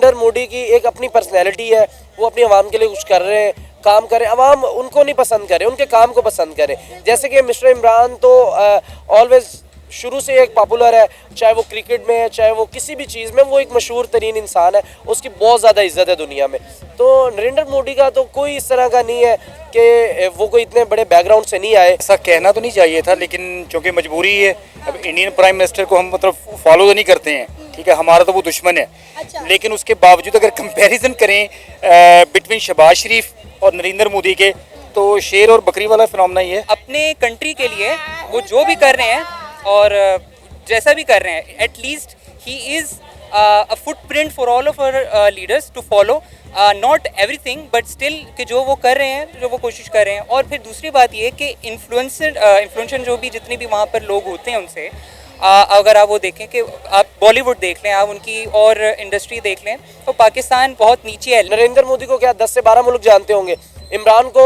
नरेंद्र मोदी की एक अपनी पर्सनैलिटी है, वो अपनी आवाम के लिए कुछ कर रहे हैं, काम करें, आवाम उनको नहीं पसंद करे, उनके काम को पसंद करे। जैसे कि मिस्टर इमरान तो ऑलवेज शुरू से एक पॉपुलर है, चाहे वो क्रिकेट में है, चाहे वो किसी भी चीज़ में, वो एक मशहूर तरीन इंसान है, उसकी बहुत ज़्यादा इज्जत है दुनिया में। तो नरेंद्र मोदी का तो कोई इस तरह का नहीं है कि वो कोई इतने बड़े बैकग्राउंड से नहीं आए। ऐसा कहना तो नहीं चाहिए था, लेकिन चूंकि मजबूरी है, अब इंडियन प्राइम मिनिस्टर को हम मतलब फॉलो तो नहीं करते हैं, ठीक है, हमारा तो वो दुश्मन है। अच्छा। लेकिन उसके बावजूद अगर कंपैरिजन करें बिटवीन शहबाज शरीफ और नरेंद्र मोदी के, तो शेर और बकरी वाला फिनोमेना ही है। अपने कंट्री के लिए वो जो भी कर रहे हैं और जैसा भी कर रहे हैं, at least he is a footprint for all of our leaders to follow, not everything but still कि जो वो कर रहे हैं, जो वो कोशिश कर रहे हैं। और फिर दूसरी बात ये कि इन्फ्लुएंसर जो भी जितने भी वहाँ पर लोग होते हैं उनसे अगर आप वो देखें कि आप बॉलीवुड देख लें, आप उनकी और इंडस्ट्री देख लें, तो पाकिस्तान बहुत नीचे है। नरेंद्र मोदी को क्या 10 से 12 मुल्क जानते होंगे, इमरान को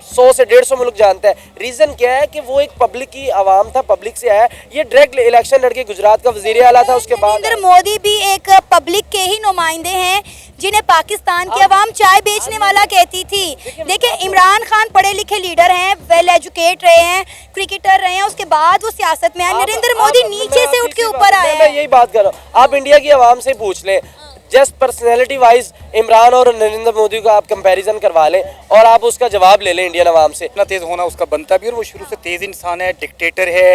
100 से 150 मुल्क जानता है। रीज़न क्या है कि वो एक पब्लिक की आवाम था, पब्लिक से आया। ये डायरेक्ट इलेक्शन लड़के गुजरात का वजीर आला था, उसके बाद नरेंद्र मोदी भी एक पब्लिक के ही नुमाइंदे हैं, जिन्हें पाकिस्तान की आवाम चाय बेचने वाला कहती थी। देखिए, इमरान खान पढ़े लिखे लीडर हैं, वेल एजुकेट रहे हैं, क्रिकेटर रहे हैं, उसके बाद वो सियासत में आए। नरेंद्र मोदी नीचे से उठ के ऊपर आए। मैं यही बात कर रहा हूँ, आप इंडिया की आवाम से पूछ लें, जस्ट पर्सनैलिटी वाइज इमरान और नरेंद्र मोदी का आप कंपैरिजन करवा लें और आप उसका जवाब ले लें इंडियन आवाम से। इतना तेज़ होना उसका बनता भी, और वो शुरू से तेज़ इंसान है, डिक्टेटर है,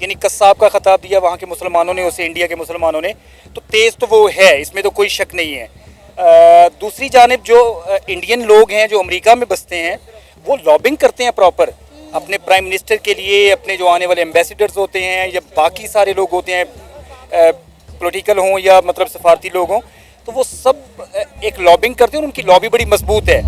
यानी कस्साब का खिताब दिया वहाँ के मुसलमानों ने उसे, इंडिया के मुसलमानों ने, तो तेज़ तो वो है, इसमें तो कोई शक नहीं है। दूसरी जानिब जो इंडियन लोग हैं जो अमेरिका में बसते हैं, वो लॉबिंग करते हैं प्रॉपर अपने प्राइम मिनिस्टर के लिए, अपने जो आने वाले एम्बेसडर्स होते हैं या बाकी सारे लोग होते हैं, पॉलिटिकल हों या मतलब सफारती लोग हों, तो वो सब एक लॉबिंग करते हैं और उनकी लॉबी बड़ी मजबूत है।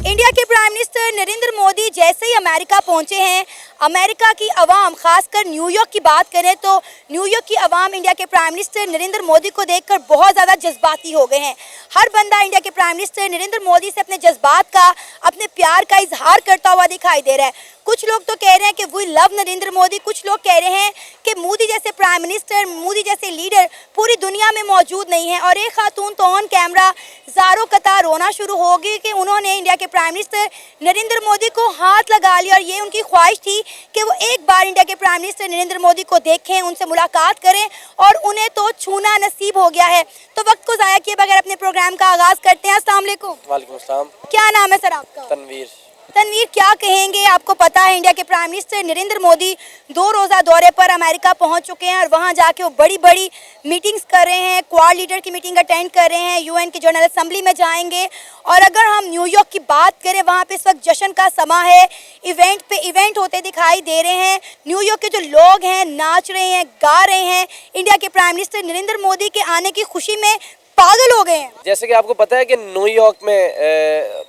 इंडिया के प्राइम मिनिस्टर नरेंद्र मोदी जैसे ही अमेरिका पहुंचे हैं, अमेरिका की आवाम, खासकर न्यूयॉर्क की बात करें तो न्यूयॉर्क की आवाम इंडिया के प्राइम मिनिस्टर नरेंद्र मोदी को देखकर बहुत ज़्यादा जज्बाती हो गए हैं। हर बंदा इंडिया के प्राइम मिनिस्टर नरेंद्र मोदी से अपने जज्बात का, अपने प्यार का इजहार करता हुआ दिखाई दे रहा है। कुछ लोग तो कह रहे हैं कि वी लव नरेंद्र मोदी, कुछ लोग कह रहे हैं कि मोदी जैसे प्राइम मिनिस्टर, मोदी जैसे लीडर पूरी दुनिया में मौजूद नहीं है। और एक खातून तो ऑन कैमरा ज़ारो कतार रोना शुरू होगी कि उन्होंने इंडिया के प्राइम मिनिस्टर नरेंद्र मोदी को हाथ लगा लिया और ये उनकी ख्वाहिश थी कि वो एक बार इंडिया के प्राइम मिनिस्टर नरेंद्र मोदी को देखें, उनसे मुलाकात करें, और उन्हें तो छूना नसीब हो गया है। तो वक्त को ज़ाया किए बगैर अपने प्रोग्राम का आगाज़ करते हैं। अस्सलाम वालेकुम। वालेकुम अस्सलाम। क्या नाम है सर आपका? तनवीर। तनवीर, क्या कहेंगे? आपको पता है इंडिया के प्राइम मिनिस्टर नरेंद्र मोदी 2 रोज़ा दौरे पर अमेरिका पहुंच चुके हैं और वहां जाके वो बड़ी बड़ी मीटिंग्स कर रहे हैं, क्वाड लीडर की मीटिंग अटेंड कर रहे हैं, यूएन की जनरल असेंबली में जाएंगे। और अगर हम न्यूयॉर्क की बात करें, वहाँ पे इस वक्त जश्न का समा है, इवेंट पे इवेंट होते दिखाई दे रहे हैं। न्यूयॉर्क के जो लोग हैं नाच रहे हैं, गा रहे हैं, इंडिया के प्राइम मिनिस्टर नरेंद्र मोदी के आने की खुशी में पागल हो गए हैं। जैसे कि आपको पता है कि न्यूयॉर्क में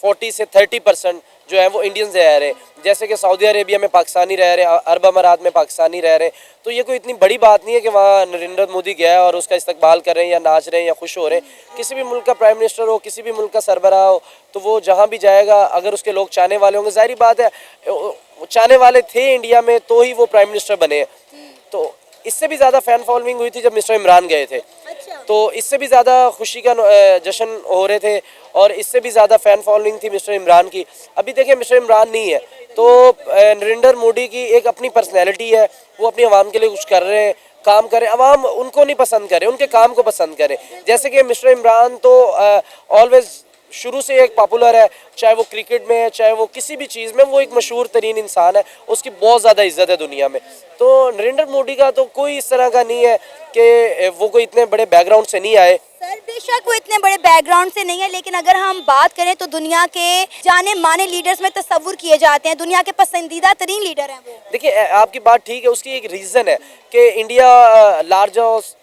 40 से 30% जो है वो इंडियंस रह रहे हैं। जैसे कि सऊदी अरेबिया में पाकिस्तानी रह रहे हैं, अरब अमारात में पाकिस्तानी रह रहे हैं। तो ये कोई इतनी बड़ी बात नहीं है कि वहाँ नरेंद्र मोदी गया है और उसका इस्तकबाल कर रहे हैं या नाच रहे हैं या खुश हो रहे हैं। किसी भी मुल्क का प्राइम मिनिस्टर हो, किसी भी मुल्क का सरबराह हो, तो वो जहाँ भी जाएगा, अगर उसके लोग चाहने वाले होंगे, ज़ाहिर बात है चाहने वाले थे इंडिया में तो ही वो प्राइम मिनिस्टर बने हैं। तो इससे भी ज़्यादा फ़ैन फॉलोइंग हुई थी जब मिस्टर इमरान गए थे। तो इससे भी ज़्यादा खुशी का जश्न हो रहे थे और इससे भी ज़्यादा फ़ैन फॉलोइंग थी मिस्टर इमरान की। अभी देखिए मिस्टर इमरान नहीं है, तो नरेंद्र मोदी की एक अपनी पर्सनैलिटी है, वो अपनी आवाम के लिए कुछ कर रहे हैं, काम करें, आवाम उनको नहीं पसंद करे, उनके काम को पसंद करे। जैसे कि मिस्टर इमरान तो ऑलवेज शुरू से एक पॉपुलर है, चाहे वो क्रिकेट में है, चाहे वो किसी भी चीज़ में, वो एक मशहूर तरीन इंसान है, उसकी बहुत ज़्यादा इज्जत है दुनिया में। तो नरेंद्र मोदी का तो कोई इस तरह का नहीं है कि वो कोई इतने बड़े बैकग्राउंड से नहीं आए। सर बेशक वो इतने बड़े बैकग्राउंड से नहीं है, लेकिन अगर हम बात करें तो दुनिया के जाने माने लीडर्स में तस्वुर किए जाते हैं, दुनिया के पसंदीदा तरीन लीडर हैं वो। देखिए आपकी बात ठीक है, उसकी एक रीज़न है कि इंडिया लार्जेस्ट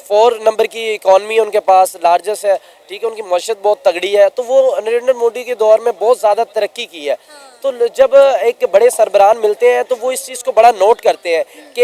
4 नंबर की इकॉनमी है उनके पास, लार्जेस्ट है, ठीक है, उनकी मशत बहुत तगड़ी है, तो वो नरेंद्र मोदी के दौर में बहुत ज़्यादा तरक्की की है। तो जब एक बड़े सरबराह मिलते हैं तो वो इस चीज़ को बड़ा नोट करते हैं कि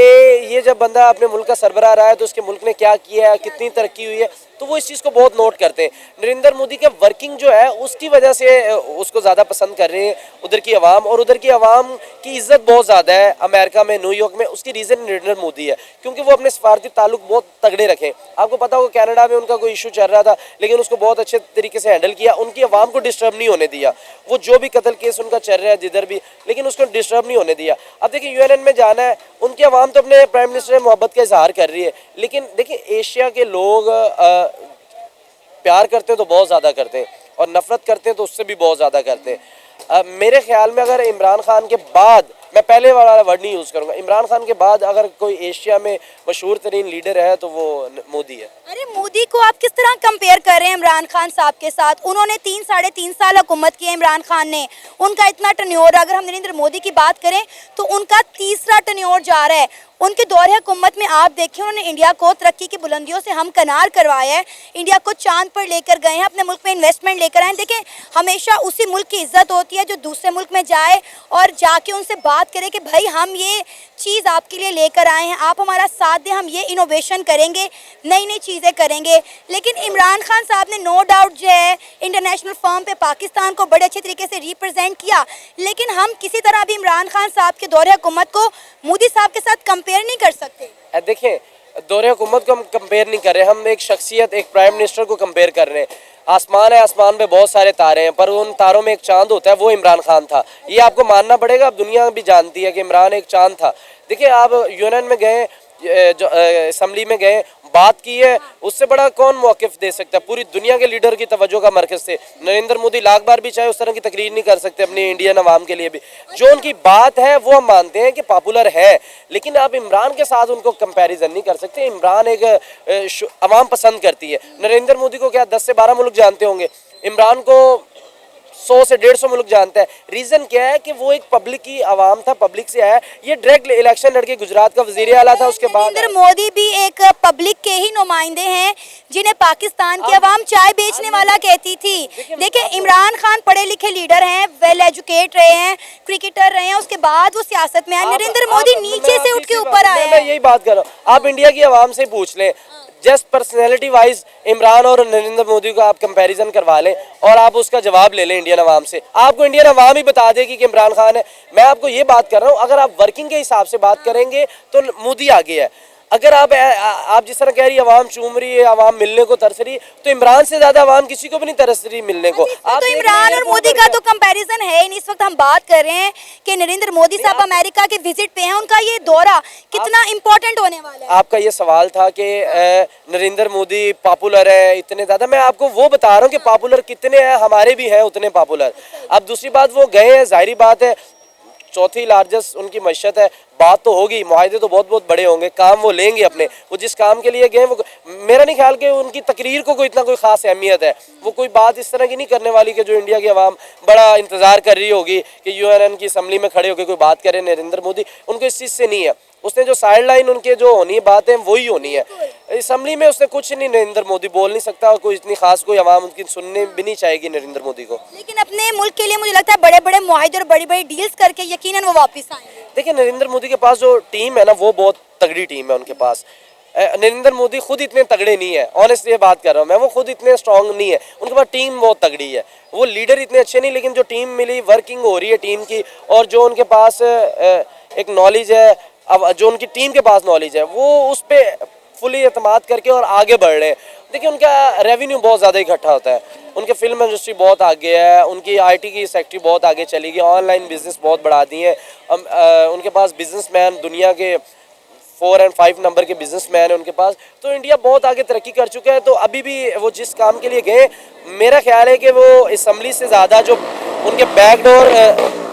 ये जब बंदा अपने मुल्क का सरबराह रहा है तो उसके मुल्क ने क्या किया है, कितनी तरक्की हुई है, तो वो इस चीज़ को बहुत नोट करते हैं। नरेंद्र मोदी का वर्किंग जो है उसकी वजह से उसको ज़्यादा पसंद कर रहे हैं उधर की आवाम, और उधर की आवाम की इज़्ज़त बहुत ज़्यादा है अमेरिका में, न्यूयॉर्क में। उसकी रीज़न नरेंद्र मोदी है, क्योंकि वो अपने सफारती ताल्लुक बहुत तगड़े रखें। आपको पता होगा कनाडा में उनका कोई इशू चल रहा था, लेकिन उसको बहुत अच्छे तरीके से हैंडल किया, उनकी आवाम को डिस्टर्ब नहीं होने दिया। वो जो भी कत्ल केस उनका चल रहा है जिधर भी, लेकिन उसको डिस्टर्ब नहीं होने दिया। अब देखिए यूएनएन में जाना है, उनकी आवाम तो अपने प्राइम मिनिस्टर से मोहब्बत का इजहार कर रही है, लेकिन देखिए एशिया के लोग प्यार करते हैं तो बहुत ज़्यादा करते हैं, और नफरत करते हैं तो उससे भी बहुत ज़्यादा करते हैं। मेरे ख्याल में अगर इमरान खान के बाद, मैं पहले वाला वर्ड नहीं यूज़ करूँगा, इमरान खान के बाद अगर कोई एशिया में मशहूर तरीन लीडर है तो वो मोदी है। अरे मोदी को आप किस तरह कंपेयर कर रहे हैं इमरान खान साहब के साथ? उन्होंने 3-3.5 साल हुकूमत की है इमरान खान ने, उनका इतना टन्योर, अगर हम नरेंद्र मोदी की बात करें तो उनका तीसरा टन्योर जा रहा है। उनके दौरे हुकूमत में आप देखिए उन्होंने इंडिया को तरक्की की बुलंदियों से हमकनार करवाया है, इंडिया को चांद पर लेकर गए हैं, अपने मुल्क में इन्वेस्टमेंट लेकर आए हैं। देखें हमेशा उसी मुल्क की इज्जत होती है जो दूसरे मुल्क में जाए और जाके उनसे बात करे कि भाई हम ये चीज़ आपके लिए लेकर आए हैं, आप हमारा साथ दें, हम ये इनोवेशन करेंगे, नई नई चीज़ें करेंगे। लेकिन इमरान खान साहब ने नो डाउट जो है इंटरनेशनल फर्म पे पाकिस्तान को बड़े अच्छे तरीके से रिप्रेजेंट किया, लेकिन हम किसी तरह भी इमरान खान साहब के दौरे हुकूमत को मोदी साहब के साथ कंपेयर नहीं कर सकते। देखें दौरे हुकूमत को हम कंपेयर नहीं कर रहे, हम एक शख्सियत, एक प्राइम मिनिस्टर को कंपेयर कर रहे हैं। आसमान है, आसमान पे बहुत सारे तारे हैं, पर उन तारों में एक चांद होता है, वो इमरान खान था। ये आपको मानना पड़ेगा, अब दुनिया भी जानती है कि इमरान एक चांद था। देखिए आप यूएनएन में गए, जो असम्बली में गए, बात की है, उससे बड़ा कौन मौक़िफ़ दे सकता है? पूरी दुनिया के लीडर की तवज्जो का मरकज़ थे नरेंद्र मोदी। लाख बार भी चाहे उस तरह की तकरीर नहीं कर सकते अपनी इंडियन अवाम के लिए भी, जो उनकी बात है वो हम मानते हैं कि पॉपुलर है, लेकिन आप इमरान के साथ उनको कंपैरिजन नहीं कर सकते। इमरान एक अवाम पसंद करती है, नरेंद्र मोदी को क्या 10 से 12 मुल्क जानते होंगे, इमरान को 100 से 150 मुल्क जानता है। रीज़न क्या है कि वो एक पब्लिक की आवाम था, पब्लिक से आया। ये डायरेक्ट इलेक्शन लड़के गुजरात का वज़ीर आला था, उसके बाद नरेंद्र मोदी भी एक पब्लिक के ही नुमाइंदे हैं जिन्हें पाकिस्तान की आवाम चाय बेचने वाला कहती थी। देखिए इमरान खान पढ़े लिखे लीडर हैं, वेल एजुकेट रहे हैं, क्रिकेटर रहे हैं, उसके बाद वो सियासत में आए। नरेंद्र मोदी नीचे से उठ के ऊपर आए। मैं यही बात कर रहा हूँ, आप इंडिया की आवाम से पूछ लें, जस्ट पर्सनैलिटी वाइज इमरान और नरेंद्र मोदी को आप कंपैरिजन करवा लें और आप उसका जवाब ले लें इंडियन अवाम से, आपको इंडियन अवाम ही बता देगी कि इमरान खान है। मैं आपको ये बात कर रहा हूँ, अगर आप वर्किंग के हिसाब से बात करेंगे तो मोदी आगे है। अगर आप जिस तरह कह रही है आवाम चूम रही है, आवाम मिलने को तरस रही है, तो इमरान से ज्यादा आवाम किसी को भी नहीं तरस रही मिलने को। आप तो इमरान और मोदी का तो कंपैरिजन है ही नहीं। इस वक्त हम बात कर रहे हैं कि नरेंद्र मोदी साहब अमेरिका के विजिट पे हैं, उनका ये दौरा कितना इम्पोर्टेंट होने वाला है। आपका ये सवाल था कि नरेंद्र मोदी पॉपुलर है इतने ज़्यादा, मैं आपको वो बता रहा हूँ कि पॉपुलर कितने हैं, हमारे भी हैं उतने पॉपुलर। अब दूसरी बात, वो गए हैं, जाहिर बात है चौथी लार्जेस्ट उनकी मशत है, बात तो होगी, मुआहदे तो बहुत बहुत बड़े होंगे, काम वो लेंगे अपने, वो जिस काम के लिए गए वो, मेरा नहीं ख्याल कि उनकी तकरीर को कोई इतना कोई ख़ास अहमियत है। वो कोई बात इस तरह की नहीं करने वाली कि जो इंडिया की आवाम बड़ा इंतज़ार कर रही होगी कि यूएनएन की असम्बली में खड़े होकर कोई बात करे नरेंद्र मोदी। उनको इस चीज़ से नहीं है, उसने जो साइड लाइन उनके जो होनी है बातें वही होनी है। असम्बली में उसने कुछ नहीं, नरेंद्र मोदी बोल नहीं सकता, और कोई इतनी खास कोई आवाम उनकी सुनने भी नहीं चाहेगी नरेंद्र मोदी को। लेकिन अपने मुल्क के लिए मुझे लगता है बड़े बड़े मुआहदे और बड़ी बड़ी डील्स करके यकीनन वो वापस आएंगे। देखिए नरेंद्र मोदी के पास जो टीम है ना, वो बहुत तगड़ी टीम है उनके पास। नरेंद्र मोदी खुद इतने तगड़े नहीं है, ऑनेस्ट ये बात कर रहा हूँ मैं, वो खुद इतने स्ट्रांग नहीं है, उनके पास टीम बहुत तगड़ी है। वो लीडर इतने अच्छे नहीं, लेकिन जो टीम मिली, वर्किंग हो रही है टीम की, और जो उनके पास एक नॉलेज है, अब जो उनकी टीम के पास नॉलेज है, वो उस पर फुली एतमाद करके और आगे बढ़ रहे हैं। देखिए उनका रेवेन्यू बहुत ज़्यादा इकट्ठा होता है, उनके फिल्म इंडस्ट्री बहुत आगे है, उनकी आईटी की सेक्टर बहुत आगे चली गई, ऑनलाइन बिजनेस बहुत बढ़ा दी है। उनके पास बिजनेसमैन दुनिया के 4 और 5 नंबर के बिजनेसमैन है उनके पास। तो इंडिया बहुत आगे तरक्की कर चुका है। तो अभी भी वो जिस काम के लिए गए, मेरा ख्याल है कि वो असम्बली से ज़्यादा जो उनके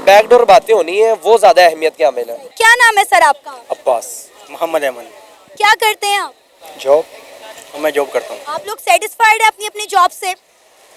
बैकडोर बातें होनी है वो ज़्यादा अहमियत के हामिल है। क्या नाम है सर आपका? अब्बास मोहम्मद अहमद। क्या करते हैं आप? जॉब, मैं जॉब करता हूँ। आप लोग सेटिस्फाइड है अपनी अपनी जॉब से?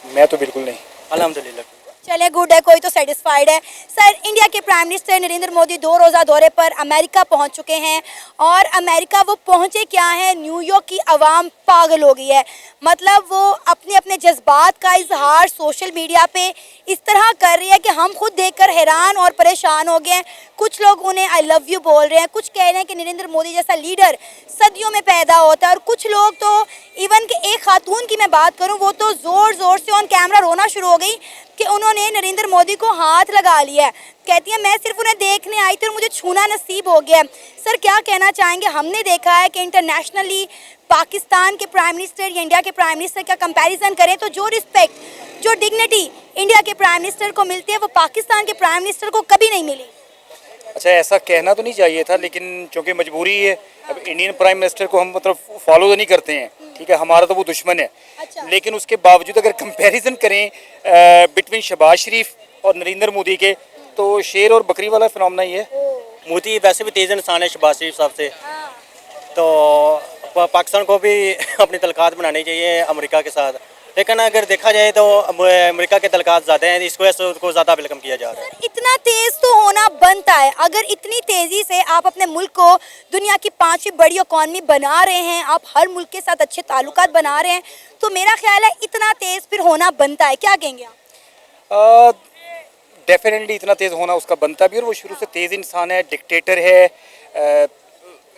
मैं तो बिल्कुल नहीं, अल्हम्दुलिल्लाह। चले गुड है, कोई तो सेटिस्फाइड है। सर, इंडिया के प्राइम मिनिस्टर नरेंद्र मोदी 2 रोज़ा दौरे पर अमेरिका पहुंच चुके हैं और अमेरिका वो पहुंचे क्या है, न्यूयॉर्क की आवाम पागल हो गई है। मतलब वो अपने अपने जज्बात का इजहार सोशल मीडिया पे इस तरह कर रही है कि हम खुद देखकर हैरान और परेशान हो गए हैं। कुछ लोग उन्हें आई लव यू बोल रहे हैं, कुछ कह रहे हैं कि नरेंद्र मोदी जैसा लीडर सदियों में पैदा होता है, और कुछ लोग तो इवन कि एक खातून की मैं बात करूं, वो तो ज़ोर ज़ोर से ऑन कैमरा रोना शुरू हो गई कि उन्होंने नरेंद्र मोदी को हाथ लगा लिया है। कहती है मैं सिर्फ उन्हें देखने आई थी और मुझे छूना नसीब हो गया। सर, क्या कहना चाहेंगे? हमने देखा है कि इंटरनेशनली पाकिस्तान के प्राइम मिनिस्टर या इंडिया के प्राइम मिनिस्टर का कंपैरिजन करें तो जो रिस्पेक्ट, जो डिग्निटी इंडिया के प्राइम मिनिस्टर को मिलती है वो पाकिस्तान के प्राइम मिनिस्टर को कभी नहीं मिली। अच्छा, ऐसा कहना तो नहीं चाहिए था, लेकिन चूंकि मजबूरी है, अब इंडियन प्राइम मिनिस्टर को हम मतलब फॉलो तो नहीं करते हैं, ठीक है, हमारा तो वो दुश्मन है। अच्छा। लेकिन उसके बावजूद अगर कंपैरिजन करें बिटवीन शहबाज शरीफ और नरेंद्र मोदी के, तो शेर और बकरी वाला फिनोमेना ही है। मोदी वैसे भी तेज इंसान है शहबाज शरीफ साहब से, तो पाकिस्तान को भी अपनी तलकात बनानी चाहिए अमेरिका के साथ। लेकिन अगर देखा जाए तो अमेरिका के तलकात ज़्यादा हैं, इस वजह से उसको ज़्यादा वेलकम किया जा रहा है। इतना तेज तो होना बनता है। अगर इतनी तेजी से आप अपने मुल्क को दुनिया की 5वीं बड़ी इकॉनमी बना रहे हैं, आप हर मुल्क के साथ अच्छे ताल्लुकात बना रहे हैं, तो मेरा ख्याल है इतना तेज फिर होना बनता है। क्या कहेंगे आप? डेफिनेटली इतना तेज़ होना उसका बनता भी, और वो शुरू से तेज़ इंसान है, डिक्टेटर है।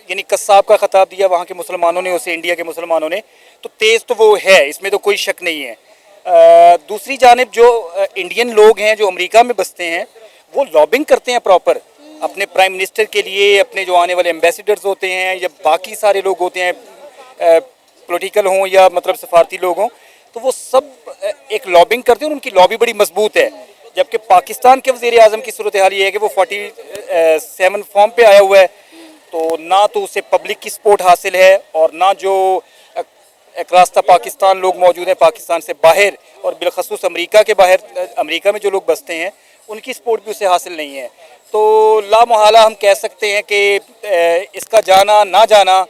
यानी कस्साब का खिताब दिया वहाँ के मुसलमानों ने उसे, इंडिया के मुसलमानों ने, तो तेज़ तो वो है, इसमें तो कोई शक नहीं है। दूसरी जानिब जो इंडियन लोग हैं जो अमेरिका में बसते हैं, वो लॉबिंग करते हैं प्रॉपर अपने प्राइम मिनिस्टर के लिए, अपने जो आने वाले एम्बेसडर्स होते हैं या बाकी सारे लोग होते हैं, पॉलिटिकल हों या मतलब सफारती लोग हों, तो वो सब एक लॉबिंग करते हैं और उनकी लॉबी बड़ी मजबूत है। जबकि पाकिस्तान के वज़ीर आज़म की सूरत हाल ये है कि वो 47 फॉर्म पे आया हुआ है, तो ना तो उसे पब्लिक की सपोर्ट हासिल है, और ना जो एक रास्ता पाकिस्तान लोग मौजूद हैं पाकिस्तान से बाहर, और बिलखसूस अमेरिका के बाहर, अमेरिका में जो लोग बसते हैं उनकी सपोर्ट भी उसे हासिल नहीं है। तो लामोहला हम कह सकते हैं कि इसका जाना ना जाना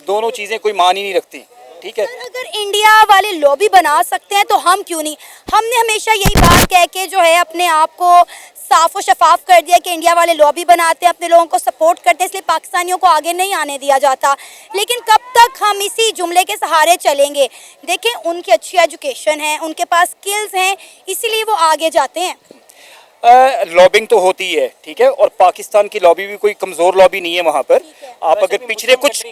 दोनों चीज़ें कोई मान ही नहीं रखती, ठीक है। अगर इंडिया वाले लॉबी बना सकते हैं तो हम क्यों नहीं? हमने हमेशा यही बात कह के जो है अपने आप को साफ और शफाफ कर दिया कि इंडिया वाले लॉबी बनाते हैं, अपने लोगों को सपोर्ट करते हैं, इसलिए पाकिस्तानियों को आगे नहीं आने दिया जाता। लेकिन कब तक हम इसी जुमले के सहारे चलेंगे? देखें, उनकी अच्छी एजुकेशन है, उनके पास स्किल्स हैं, इसीलिए वो आगे जाते हैं। लॉबिंग तो होती है, ठीक है, और पाकिस्तान की लॉबी भी कोई कमज़ोर लॉबी नहीं है वहाँ पर। आप अगर पिछले कुछ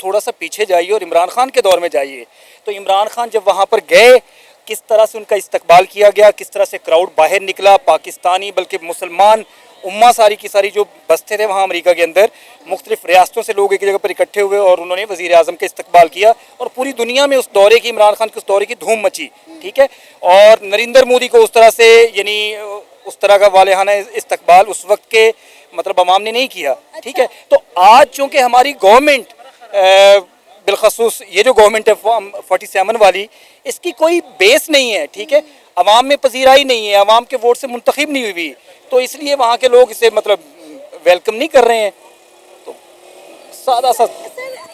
थोड़ा सा पीछे जाइए और इमरान खान के दौर में जाइए, तो इमरान खान जब वहाँ पर गए, किस तरह से उनका इस्तकबाल किया गया, किस तरह से क्राउड बाहर निकला, पाकिस्तानी बल्कि मुसलमान उम्मा सारी की सारी जो बसते थे वहाँ अमेरिका के अंदर, मुख्तलिफ रियासतों से लोग एक जगह पर इकट्ठे हुए और उन्होंने वज़ीर आज़म का इस्तकबाल किया, और पूरी दुनिया में उस दौरे की, इमरान खान के उस दौरे की धूम मची, ठीक है। और नरेंद्र मोदी को उस तरह से, यानी उस तरह का वालेहाना इस्तकबाल उस वक्त के मतलब अवाम ने नहीं किया, ठीक है। तो आज चूँकि हमारी गवर्नमेंट बिलखसूस ये जो गवर्नमेंट है 47 वाली, इसकी कोई बेस नहीं है, ठीक है, अवाम में पजीराई नहीं है, अवाम के वोट से मुंतखब नहीं हुई, तो इसलिए वहाँ के लोग इसे मतलब वेलकम नहीं कर रहे हैं। तो सादा सा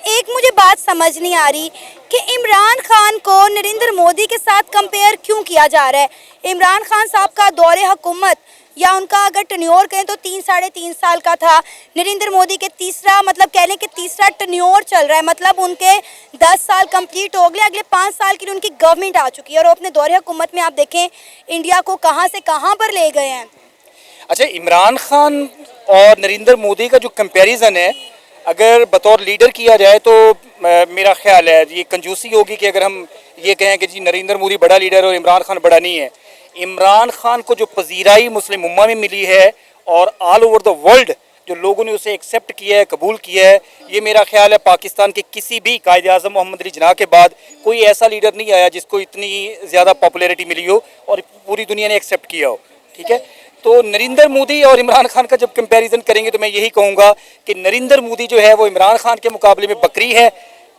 एक मुझे बात समझ नहीं आ रही कि इमरान खान को नरेंद्र मोदी के साथ कंपेयर क्यों किया जा रहा है। इमरान खान साहब का दौरे हुकूमत या उनका अगर टन्योर कहें तो 3-3.5 साल का था। नरेंद्र मोदी के तीसरा, मतलब कह लें कि तीसरा टन्योर चल रहा है, मतलब उनके 10 साल कंप्लीट हो गए, अगले 5 साल के लिए उनकी गवर्नमेंट आ चुकी है, और अपने दौरे हुकूमत में आप देखें इंडिया को कहाँ से कहाँ पर ले गए हैं। अच्छा, इमरान खान और नरेंद्र मोदी का जो कंपैरिजन है, अगर बतौर लीडर किया जाए तो मेरा ख्याल है ये कंजूसी होगी कि अगर हम ये कहें कि जी नरेंद्र मोदी बड़ा लीडर और इमरान खान बड़ा नहीं है। इमरान खान को जो पजीराई मुस्लिम उम्मा में मिली है और ऑल ओवर द वर्ल्ड जो लोगों ने उसे एक्सेप्ट किया है, कबूल किया है, ये मेरा ख्याल है पाकिस्तान के किसी भी कायदे आज़म मोहम्मद अली जिन्ना के बाद कोई ऐसा लीडर नहीं आया जिसको इतनी ज़्यादा पॉपुलैरिटी मिली हो और पूरी दुनिया ने एक्सेप्ट किया हो, ठीक है। तो नरेंद्र मोदी और इमरान खान का जब कंपैरिजन करेंगे तो मैं यही कहूँगा कि नरेंद्र मोदी जो है वो इमरान खान के मुकाबले में बकरी है,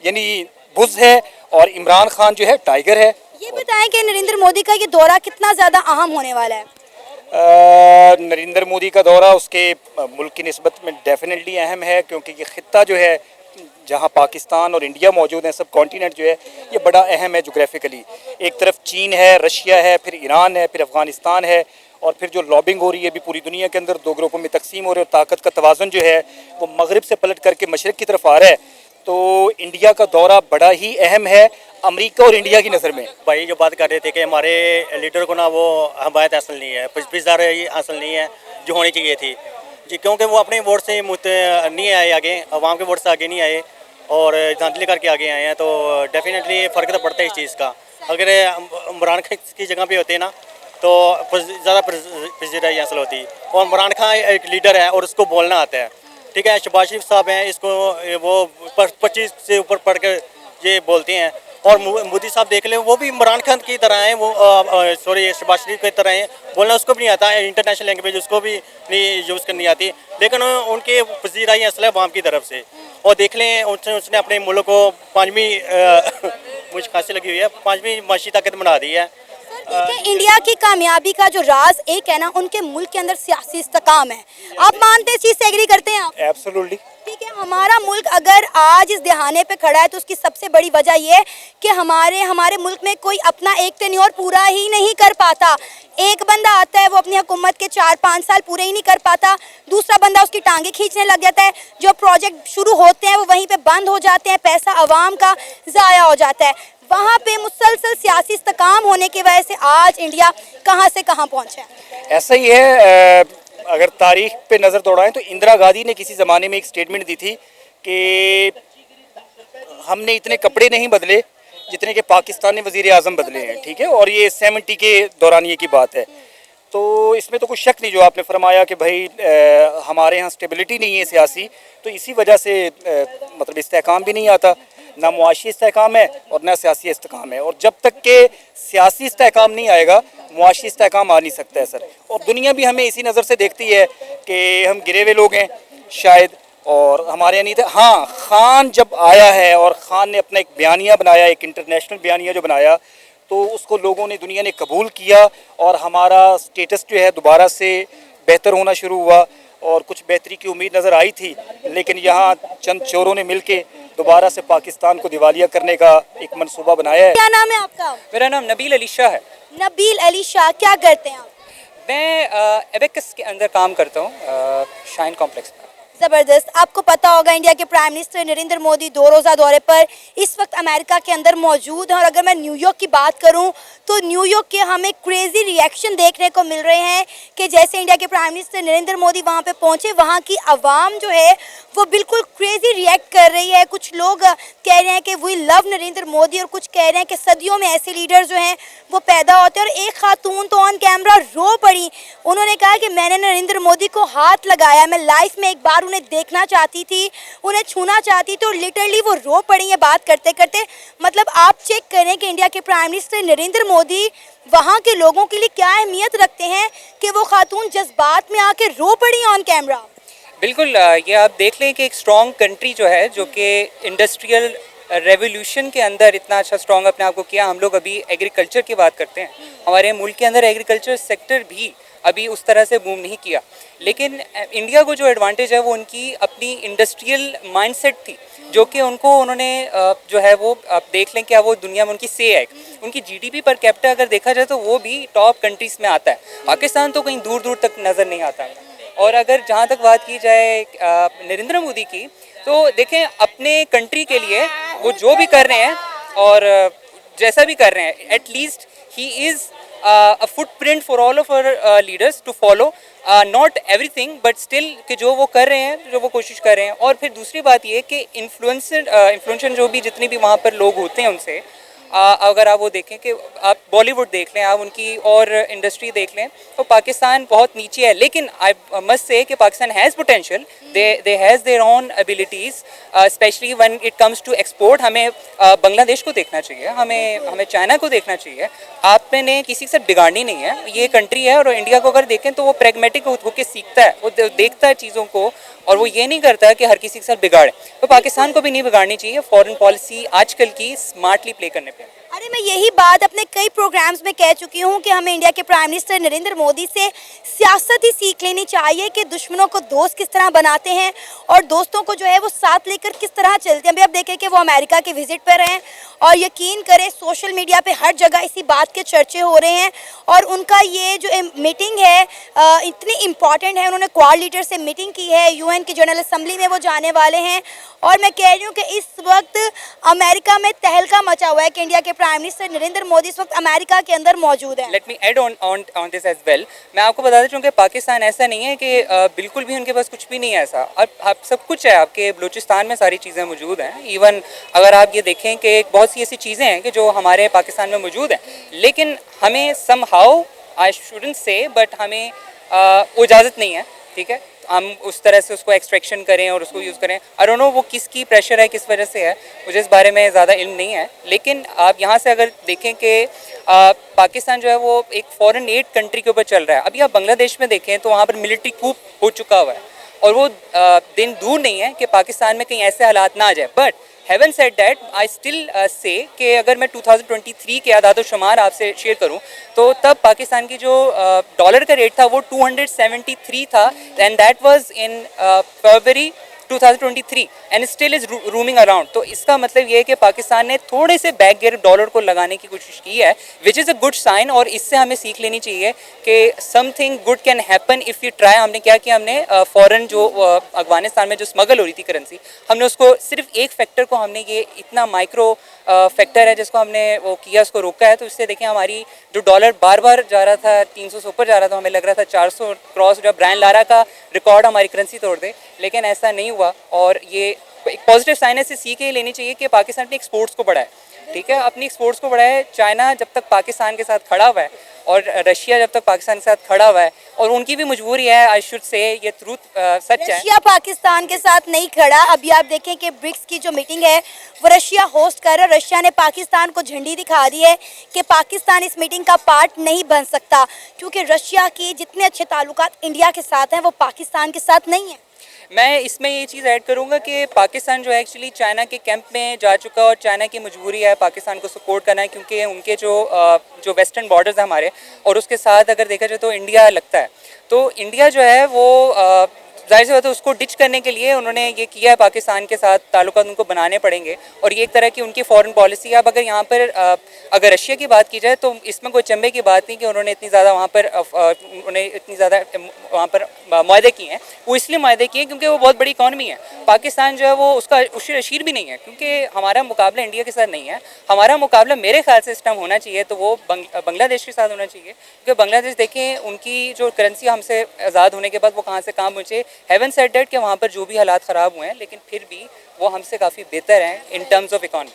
यानी बुज़ है, और इमरान खान जो है टाइगर है। ये बताएं कि नरेंद्र मोदी का ये दौरा कितना ज़्यादा अहम होने वाला है? नरेंद्र मोदी का दौरा उसके मुल्क की निस्बत में डेफिनेटली अहम है, क्योंकि ये ख़ित्ता जो है जहाँ पाकिस्तान और इंडिया मौजूद हैं, सब कॉन्टिनेंट जो है ये बड़ा अहम है जोग्राफिकली। एक तरफ चीन है, रशिया है, फिर ईरान है, फिर अफ़गानिस्तान है, और फिर जो लॉबिंग हो रही है अभी पूरी दुनिया के अंदर, दो ग्रुपों में तकसीम हो रहे और ताकत का तवाज़ुन जो है वो मगरिब से पलट करके मशरक़ की तरफ आ रहा है। तो इंडिया का दौरा बड़ा ही अहम है अमेरिका और इंडिया की नज़र में। भाई जो बात कर रहे थे कि हमारे लीडर को ना वो हमायत हासिल नहीं है, पचपीसदार हासिल नहीं है जो होनी चाहिए थी जी, क्योंकि वो अपने वोट से नहीं आए आगे, अवाम के वोट से आगे नहीं आए और धांधली करके आगे आए हैं। तो डेफिनेटली फ़र्क तो पड़ता है इस चीज़ का। अगर इमरान खान की जगह पे होते ना तो ज़्यादा पजीराई हासिल होती। और इमरान खान एक लीडर है और उसको बोलना आता है, ठीक है। शहबाज शरीफ साहब हैं, इसको वो 25 से ऊपर पढ़ कर ये बोलते हैं। और मोदी साहब देख लें, वो भी इमरान खान की तरह हैं, वो सॉरी शहबाज शरीफ की तरह हैं, बोलना उसको भी नहीं आता है, इंटरनेशनल लैंग्वेज उसको भी नहीं यूज़ करनी आती, लेकिन उनके पजीराई हासिल है अवाम की तरफ से। और देख लें उसने अपने मुल्क को 5वीं मुझे खांसी लगी हुई है, 5वीं माशी ताकत बना दी है। देखिए, इंडिया की कामयाबी का जो राज एक है ना, उनके मुल्क के अंदर सियासी इस्तेकाम है। आप मानते हैं, इस चीज़ से एग्री करते हैं आप? एब्सोल्युटली। ठीक है, हमारा मुल्क अगर आज इस दहाने पे खड़ा है तो उसकी सबसे बड़ी वजह ये है कि हमारे मुल्क में कोई अपना एक टेन्योर पूरा ही नहीं कर पाता। एक बंदा आता है, वो अपनी हुकूमत के 4-5 साल पूरे ही नहीं कर पाता, दूसरा बंदा उसकी टांगे खींचने लग जाता है, जो प्रोजेक्ट शुरू होते हैं वो वहीं पे बंद हो जाते हैं, पैसा आवाम का ज़ाया हो जाता है। वहाँ पे मुसलसल सियासी इस्तेकाम होने की वजह से आज इंडिया कहाँ से कहाँ पहुँचा है। ऐसा ही है। अगर तारीख पे नज़र दौड़ाएं तो इंदिरा गांधी ने किसी ज़माने में एक स्टेटमेंट दी थी कि हमने इतने कपड़े नहीं बदले जितने कि पाकिस्तान ने वज़ीर आज़म बदले हैं, ठीक है। और ये 70 के दौरानिए की बात है। तो इसमें तो कुछ शक नहीं जो आपने फरमाया कि भाई हमारे यहाँ स्टेबिलिटी नहीं है सियासी, तो इसी वजह से मतलब इस्तेहकाम भी नहीं आता, ना मुआशी इस्तेहकाम है और ना सियासी इस्तेहकाम है। और जब तक के सियासी इस्तेहकाम नहीं आएगा मुआशी इस्तेहकाम आ नहीं सकता है सर। और दुनिया भी हमें इसी नज़र से देखती है कि हम गिरे हुए लोग हैं शायद, और हमारे यहाँ नहीं था। हाँ, खान जब आया है और ख़ान ने अपना एक बयानिया बनाया, एक इंटरनेशनल बयानिया जो बनाया, तो उसको लोगों ने, दुनिया ने कबूल किया और हमारा स्टेटस जो है दोबारा से बेहतर होना शुरू हुआ और कुछ बेहतरी की उम्मीद नज़र आई थी। लेकिन यहाँ चंद चोरों ने मिलके दोबारा से पाकिस्तान को दिवालिया करने का एक मंसूबा बनाया है। क्या नाम है आपका? मेरा नाम नबील अली शाह है। नबील अली शाह, क्या करते हैं आप? मैं एबेकस के अंदर काम करता हूँ, शाइन कॉम्प्लेक्स में। ज़बरदस्त। आपको पता होगा इंडिया के प्राइम मिनिस्टर नरेंद्र मोदी 2 रोज़ा दौरे पर इस वक्त अमेरिका के अंदर मौजूद हैं। और अगर मैं न्यूयॉर्क की बात करूं तो न्यूयॉर्क के हमें क्रेज़ी रिएक्शन देखने को मिल रहे हैं कि जैसे इंडिया के प्राइम मिनिस्टर नरेंद्र मोदी वहां पे पहुंचे, वहां की आवाम जो है वो बिल्कुल क्रेज़ी रिएक्ट कर रही है। कुछ लोग कह रहे हैं कि वी लव नरेंद्र मोदी और कुछ कह रहे हैं कि सदियों में ऐसे लीडर जो हैं वो पैदा होते हैं। और एक खातून तो ऑन कैमरा रो पड़ी, उन्होंने कहा कि मैंने नरेंद्र मोदी को हाथ लगाया, मैं लाइफ में एक बार उन्हें देखना चाहती थी, उन्हें छूना चाहती थी, और लिटरली वो रो पड़ी है बात करते करते। मतलब आप चेक करें कि इंडिया के प्राइम मिनिस्टर नरेंद्र मोदी वहाँ के लोगों के लिए क्या अहमियत रखते हैं कि वो खातून जज्बात में आके रो पड़ी ऑन कैमरा। बिल्कुल, ये आप देख लें कि एक स्ट्रॉन्ग कंट्री जो है, जो कि इंडस्ट्रियल रेवोल्यूशन के अंदर इतना अच्छा स्ट्रॉन्ग अपने आप को किया। हम लोग अभी एग्रीकल्चर की बात करते हैं, हमारे मुल्क के अंदर एग्रीकल्चर सेक्टर भी अभी उस तरह से बूम नहीं किया। लेकिन इंडिया को जो एडवांटेज है वो उनकी अपनी इंडस्ट्रियल माइंडसेट थी, जो कि उन्होंने जो है वो आप देख लें क्या वो दुनिया में उनकी से है। उनकी जीडीपी पर कैपिटा अगर देखा जाए तो वो भी टॉप कंट्रीज़ में आता है। पाकिस्तान तो कहीं दूर दूर तक नज़र नहीं आता है। और अगर जहाँ तक बात की जाए नरेंद्र मोदी की, तो देखें अपने कंट्री के लिए वो जो भी कर रहे हैं और जैसा भी कर रहे हैं, at least he is a footprint for all of our leaders to follow, not everything but still कि जो वो कर रहे हैं, जो वो कोशिश कर रहे हैं। और फिर दूसरी बात ये कि इन्फ्लुएंसर जो भी जितने भी वहाँ पर लोग होते हैं उनसे अगर आप वो देखें कि आप बॉलीवुड देख लें, आप उनकी और इंडस्ट्री देख लें, तो पाकिस्तान बहुत नीचे है। लेकिन आई मस्ट से कि Pakistan has potential, they has their own abilities, especially when it comes to export. हमें बांग्लादेश को देखना चाहिए, हमें चाइना को देखना चाहिए। आपने किसी के साथ बिगाड़नी नहीं है, ये कंट्री है। और इंडिया को अगर देखें तो वो प्रैग्मेटिक होकर सीखता है, वो देखता है चीज़ों को, और वो ये नहीं करता है कि हर किसी के साथ बिगाड़े। तो पाकिस्तान को भी नहीं बिगाड़नी चाहिए, फॉरेन पॉलिसी आजकल की स्मार्टली प्ले करने पे। अरे मैं यही बात अपने कई प्रोग्राम्स में कह चुकी हूँ कि हमें इंडिया के प्राइम मिनिस्टर नरेंद्र मोदी से सियासत ही सीख लेनी चाहिए कि दुश्मनों को दोस्त किस तरह बनाते हैं और दोस्तों को जो है वो साथ लेकर किस तरह चलते हैं। अभी आप देखें कि वो अमेरिका के विजिट पर हैं और यकीन करें सोशल मीडिया पे हर जगह इसी बात के चर्चे हो रहे हैं और उनका ये जो मीटिंग है इतनी इम्पॉर्टेंट है। उन्होंने क्वाड लीडर से मीटिंग की है, यूएन की जनरल असेंबली में वो जाने वाले हैं और मैं कह रही हूँ कि इस वक्त अमेरिका में तहलका मचा हुआ है कि इंडिया के प्राइम मिनिस्टर नरेंद्र मोदी इस वक्त अमेरिका के अंदर मौजूद हैं। Let me add on this as well. मैं आपको बता दें कि पाकिस्तान ऐसा नहीं है कि बिल्कुल भी उनके पास कुछ भी नहीं है ऐसा। अब सब कुछ है, आपके बलूचिस्तान में सारी चीज़ें मौजूद हैं। इवन अगर आप ये देखें कि बहुत सी ऐसी चीज़ें हैं कि जो हमारे पाकिस्तान में मौजूद हैं, लेकिन हमें समहाउ आई शुडंट से बट हमें वो इजाज़त नहीं है, ठीक है, हम उस तरह से उसको एक्सट्रैक्शन करें और उसको यूज़ करें। आई डोंट नो वो किसकी प्रेशर है, किस वजह से है, मुझे इस बारे में ज़्यादा इल्म नहीं है। लेकिन आप यहाँ से अगर देखें कि पाकिस्तान जो है वो एक फॉरेन एड कंट्री के ऊपर चल रहा है। अभी आप बांग्लादेश में देखें तो वहाँ पर मिलिट्री कूप हो चुका हुआ है और वो दिन दूर नहीं है कि पाकिस्तान में कहीं ऐसे हालात ना आ जाए। But having said that I still say कि अगर मैं 2023 के आदाद शुमार आपसे शेयर करूं तो तब पाकिस्तान की जो डॉलर का रेट था वो 273 था and that was in February 2023 and still is rooming around. तो इसका मतलब ये है कि पाकिस्तान ने थोड़े से बैक गियर डॉलर को लगाने की कोशिश की है, which is a good sign. और इससे हमें सीख लेनी चाहिए कि something good can happen if you try. हमने क्या किया, हमने फॉरेन जो अफगानिस्तान में जो स्मगल हो रही थी करेंसी, हमने उसको सिर्फ एक फैक्टर को हमने ये इतना माइक्रो फैक्टर है जिसको हमने वो किया, उसको रोका है। तो इससे देखें हमारी जो डॉलर बार बार जा रहा था 300 से ऊपर जा रहा था, हमें लग रहा था 400 क्रॉस, जो ब्रायन लारा का रिकॉर्ड हमारी करेंसी तोड़ दे, लेकिन ऐसा नहीं हुआ। और ये एक पॉजिटिव साइन से सीख ही लेनी चाहिए कि पाकिस्तान अपने एक्सपोर्ट्स को बढ़ाए, ठीक है, अपनी एक्सपोर्ट्स को बढ़ाए। चाइना जब तक पाकिस्तान के साथ खड़ा हुआ है और रशिया जब तक पाकिस्तान के साथ खड़ा हुआ है, और उनकी भी मजबूरी है, आई शुड से ये ट्रूथ सच है। रशिया पाकिस्तान के साथ नहीं खड़ा। अभी आप देखें कि ब्रिक्स की जो मीटिंग है वो रशिया होस्ट कर रहा है। रशिया ने पाकिस्तान को झंडी दिखा दी है कि पाकिस्तान इस मीटिंग का पार्ट नहीं बन सकता, क्योंकि रशिया की जितने अच्छे ताल्लुकात इंडिया के साथ हैं वो पाकिस्तान के साथ नहीं है। मैं इसमें ये चीज़ ऐड करूंगा कि पाकिस्तान जो है एक्चुअली चाइना के कैंप में जा चुका है और चाइना की मजबूरी है पाकिस्तान को सपोर्ट करना है, क्योंकि उनके जो वेस्टर्न बॉर्डर्स हैं हमारे, और उसके साथ अगर देखा जाए तो इंडिया लगता है। तो इंडिया जो है वो जाहिर सी बात है उसको डिच करने के लिए उन्होंने ये किया है, पाकिस्तान के साथ ताल्लुकात उनको बनाने पड़ेंगे और ये एक तरह की उनकी फॉरेन पॉलिसी है। अब अगर यहाँ पर अगर रशिया की बात की जाए तो इसमें कोई चंबे की बात नहीं कि उन्होंने इतनी ज़्यादा वहाँ पर वहाँ पर मुआहदे किए हैं। वो इसलिए मुआहदे किए क्योंकि वो बहुत बड़ी इकॉनमी है। पाकिस्तान जो है वो उसका उशीर अशीर भी नहीं है, क्योंकि हमारा मुकाबला इंडिया के साथ नहीं है। हमारा मुकाबला मेरे ख्याल से इस टाइम होना चाहिए तो वो बांग्लादेश के साथ होना चाहिए, क्योंकि बांग्लादेश देखें उनकी जो करेंसी हमसे आज़ाद होने के बाद वो कहाँ से कहाँ पहुँचे। हेवन सेड दैट कि वहाँ पर जो भी हालात ख़राब हुए हैं, लेकिन फिर भी वो हमसे काफ़ी बेहतर हैं इन टर्म्स ऑफ इकॉनमी।